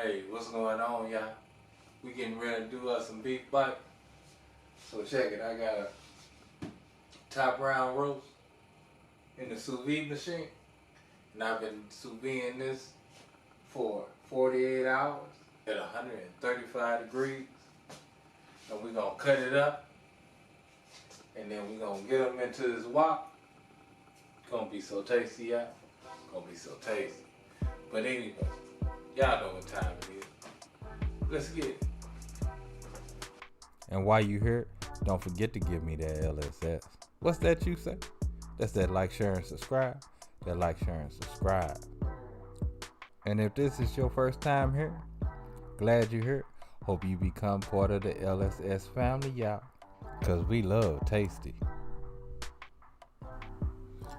Hey, what's going on, y'all? We getting ready to do us some beef bite. So check it, I got a top round roast in the sous vide machine. And I've been sous videing this for 48 hours at 135 degrees. And we're gonna cut it up. And then we're gonna get them into this wok. Gonna be so tasty, y'all. Gonna be so tasty. But anyway, y'all know what time it is. Let's get it. And while you here, don't forget to give me that LSS. What's that you say? That's that like, share, and subscribe. That like, share, and subscribe. And if this is your first time here, glad you're here. Hope you become part of the LSS family, y'all. Cause we love tasty.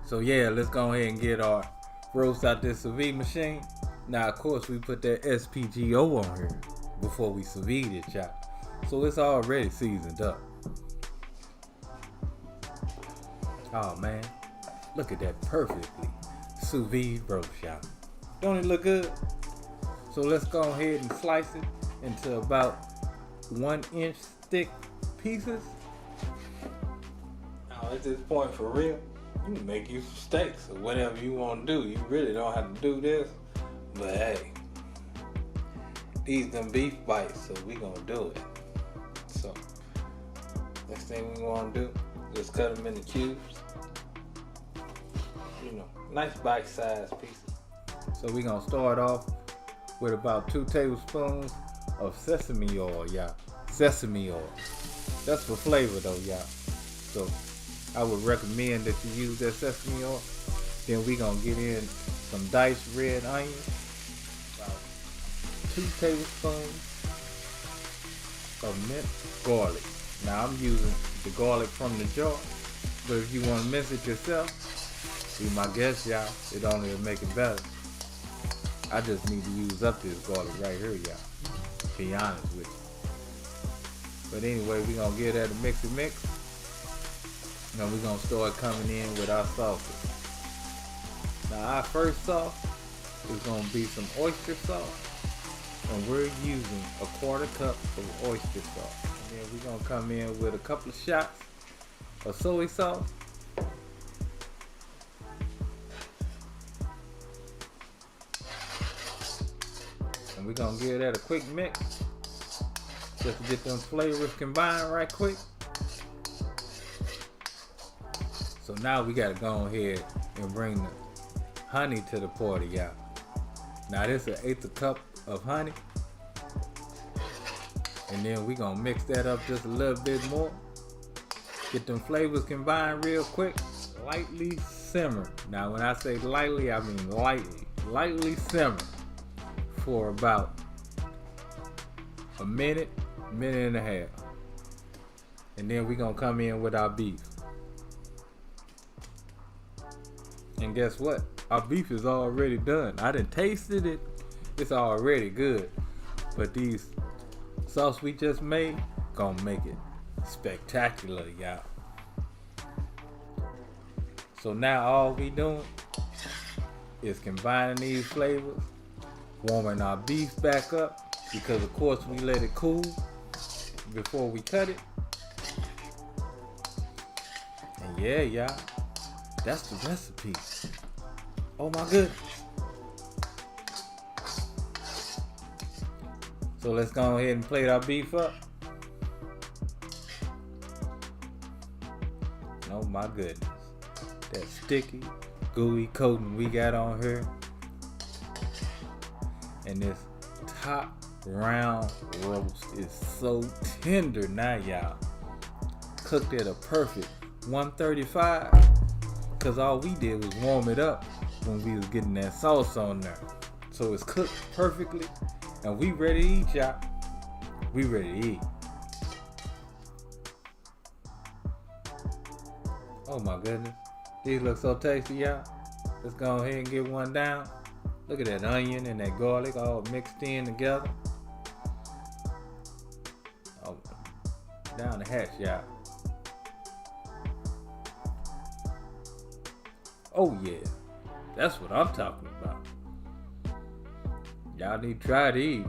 So yeah, let's go ahead and get our roast out this sous vide machine. Now of course we put that SPGO on here before we sous vide it, y'all. So it's already seasoned up. Oh man, look at that perfectly sous vide roast, y'all. Don't it look good? So let's go ahead and slice it into about 1 inch thick pieces. Now at this point, for real, you can make you some steaks or whatever you want to do. You really don't have to do this, but hey, these them beef bites, so we gonna do it. So next thing we want to do is cut them into cubes. You know, nice bite-sized pieces. So we gonna start off with about 2 tablespoons of sesame oil, y'all. Sesame oil. That's for flavor though, y'all. So I would recommend that you use that sesame oil. Then we gonna get in some diced red onions. About 2 tablespoons of minced garlic. Now I'm using the garlic from the jar, but if you want to mince it yourself, be my guest, y'all. It only will make it better. I just need to use up this garlic right here, y'all. To be honest with you. But anyway, we gonna give that a mix. Now we're gonna start coming in with our sauces. Now our first sauce is gonna be some oyster sauce. And we're using a 1/4 cup of oyster sauce. And then we're gonna come in with a couple of shots of soy sauce. And we're gonna give that a quick mix just to get them flavors combined right quick. So now we gotta go ahead and bring the honey to the party, y'all. Now this is 1/8 cup of honey. And then we gonna mix that up just a little bit more. Get them flavors combined real quick. Lightly simmer. Now when I say lightly, I mean lightly. Lightly simmer for about a minute, minute and a half. And then we gonna come in with our beef. And guess what? Our beef is already done. I done tasted it. It's already good. But these sauce we just made gonna make it spectacular, y'all. So now all we doing is combining these flavors, warming our beef back up, because of course we let it cool before we cut it. And yeah, y'all, that's the recipe. Oh my goodness. So let's go ahead and plate our beef up. Oh my goodness. That sticky, gooey coating we got on here. And this top round roast is so tender now, y'all. Cooked at a perfect 135. Cause all we did was warm it up when we was getting that sauce on there. So it's cooked perfectly. And we ready to eat, y'all. We ready to eat. Oh my goodness. These look so tasty, y'all. Let's go ahead and get one down. Look at that onion and that garlic all mixed in together. Oh, down the hatch, y'all. Oh yeah. That's what I'm talking about. Y'all need to try these.